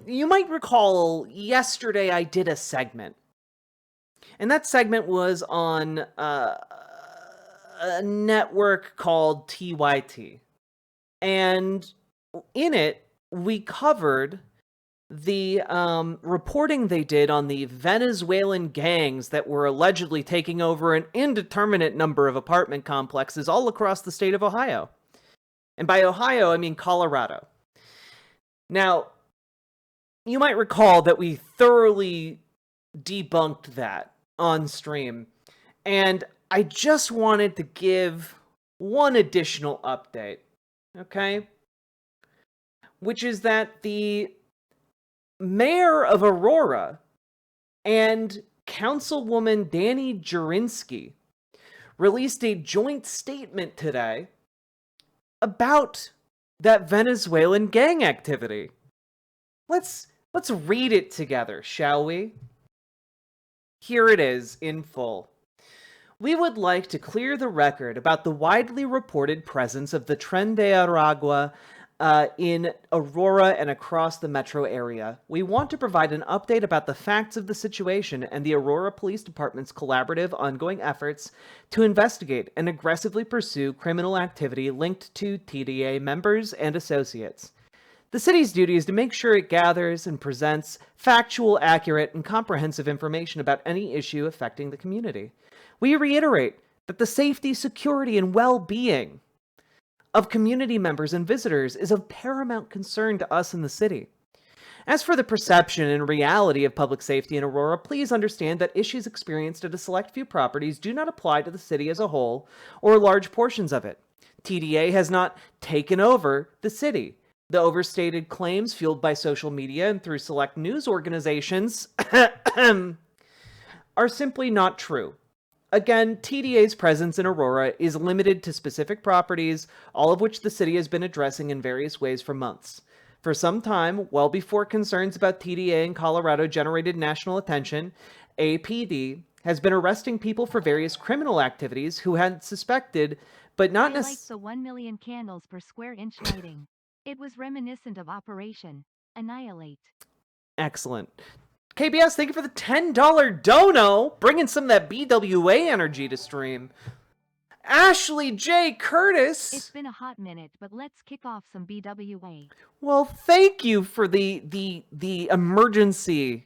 you might recall yesterday I did a segment. And that segment was on a network called TYT. And in it, we covered the reporting they did on the Venezuelan gangs that were allegedly taking over an indeterminate number of apartment complexes all across the state of Ohio. And by Ohio, I mean Colorado. Now, you might recall that we thoroughly debunked that on stream. And I just wanted to give one additional update, okay? Which is that the mayor of Aurora and Councilwoman Danny Jurinsky released a joint statement today about that Venezuelan gang activity. Let's read it together, shall we? Here it is in full. We would like to clear the record about the widely reported presence of the Tren de Aragua in Aurora and across the metro area. We want to provide an update about the facts of the situation and the Aurora Police Department's collaborative ongoing efforts to investigate and aggressively pursue criminal activity linked to TDA members and associates. The city's duty is to make sure it gathers and presents factual, accurate, and comprehensive information about any issue affecting the community. We reiterate that the safety, security, and well-being of community members and visitors is of paramount concern to us in the city. As for the perception and reality of public safety in Aurora, please understand that issues experienced at a select few properties do not apply to the city as a whole or large portions of it. TDA has not taken over the city. The overstated claims fueled by social media and through select news organizations are simply not true. Again, TDA's presence in Aurora is limited to specific properties, all of which the city has been addressing in various ways for months. For some time, well before concerns about TDA in Colorado generated national attention, APD has been arresting people for various criminal activities who had suspected, but not necessarily... the 1 million candles per square inch lighting. It was reminiscent of Operation Annihilate. Excellent. KBS, thank you for the $10 dono, bringing some of that BWA energy to stream. Ashley J. Curtis. It's been a hot minute, but let's kick off some BWA. Well, thank you for the emergency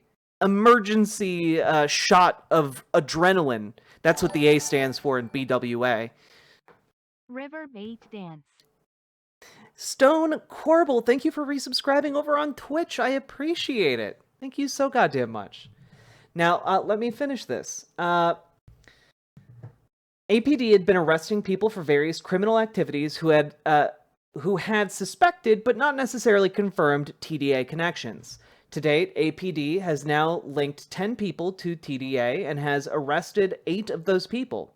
shot of adrenaline. That's what the A stands for in BWA. River Bait Dance. Stone Corbel, thank you for resubscribing over on Twitch. I appreciate it. Thank you so goddamn much. Now, let me finish this. APD had been arresting people for various criminal activities who had suspected but not necessarily confirmed TDA connections. To date, APD has now linked 10 people to TDA and has arrested 8 of those people.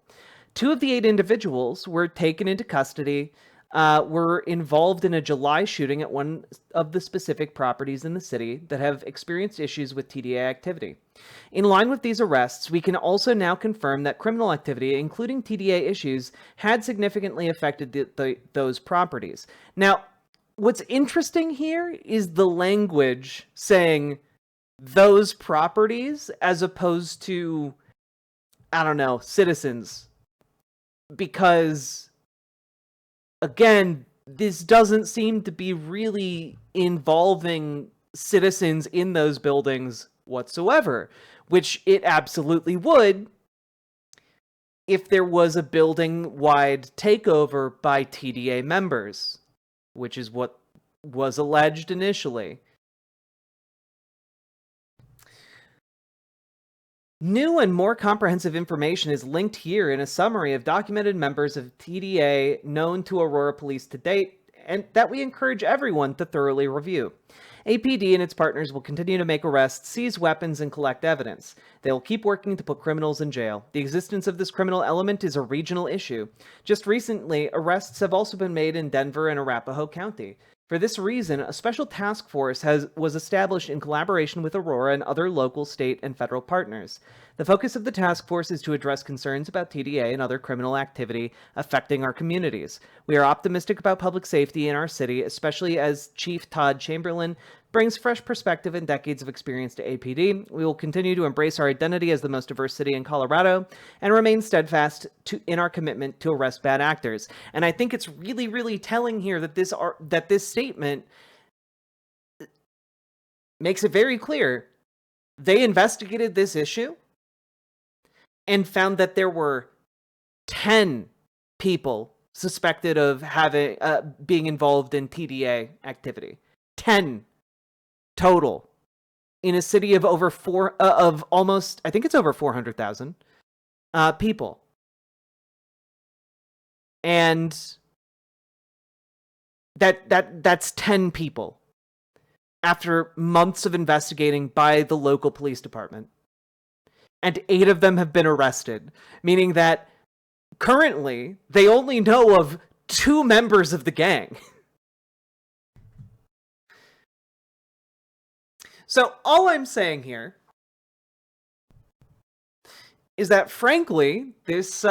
2 of the 8 individuals were taken into custody, were involved in a July shooting at one of the specific properties in the city that have experienced issues with TDA activity. In line with these arrests, we can also now confirm that criminal activity, including TDA issues, had significantly affected those properties. Now, what's interesting here is the language saying those properties as opposed to, I don't know, citizens. Because, again, this doesn't seem to be really involving citizens in those buildings whatsoever, which it absolutely would if there was a building-wide takeover by TDA members, which is what was alleged initially. New and more comprehensive information is linked here in a summary of documented members of TDA known to Aurora Police to date, and that we encourage everyone to thoroughly review. APD and its partners will continue to make arrests, seize weapons, and collect evidence. They will keep working to put criminals in jail. The existence of this criminal element is a regional issue. Just recently, arrests have also been made in Denver and Arapahoe County. For this reason, a special task force was established in collaboration with Aurora and other local, state, and federal partners. The focus of the task force is to address concerns about TDA and other criminal activity affecting our communities. We are optimistic about public safety in our city, especially as Chief Todd Chamberlain brings fresh perspective and decades of experience to APD. We will continue to embrace our identity as the most diverse city in Colorado and remain steadfast in our commitment to arrest bad actors. And I think it's really, really telling here that this statement makes it very clear they investigated this issue and found that there were 10 people suspected of having being involved in TDA activity. 10 total in a city of over almost, I think it's over 400,000 people. And that's 10 people after months of investigating by the local police department. And 8 of them have been arrested, meaning that currently they only know of 2 members of the gang. So all I'm saying here is that, frankly, this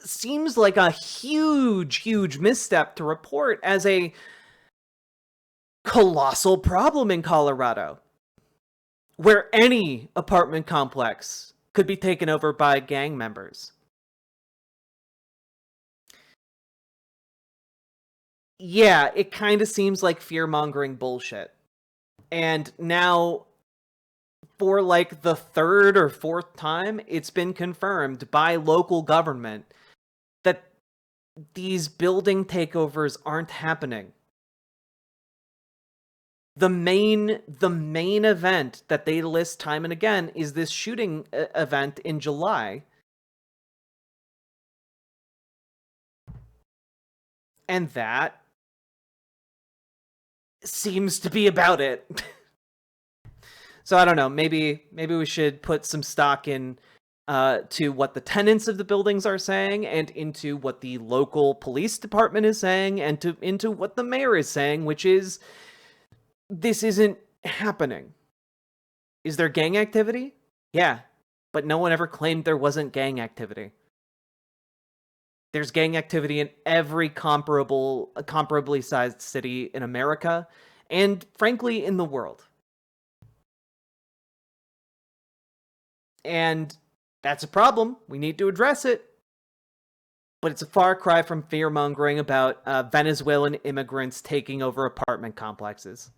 seems like a huge misstep to report as a colossal problem in Colorado, where any apartment complex could be taken over by gang members. Yeah, it kind of seems like fear-mongering bullshit. And now, for like the 3rd or 4th time, it's been confirmed by local government that these building takeovers aren't happening. The main event that they list time and again is this shooting event in July. And that seems to be about it. So I don't know, maybe we should put some stock in to what the tenants of the buildings are saying, and into what the local police department is saying, and into what the mayor is saying, which is, this isn't happening. Is there gang activity? Yeah, but no one ever claimed there wasn't gang activity. There's gang activity in every comparably sized city in America, and frankly, in the world. And that's a problem. We need to address it. But it's a far cry from fear-mongering about Venezuelan immigrants taking over apartment complexes.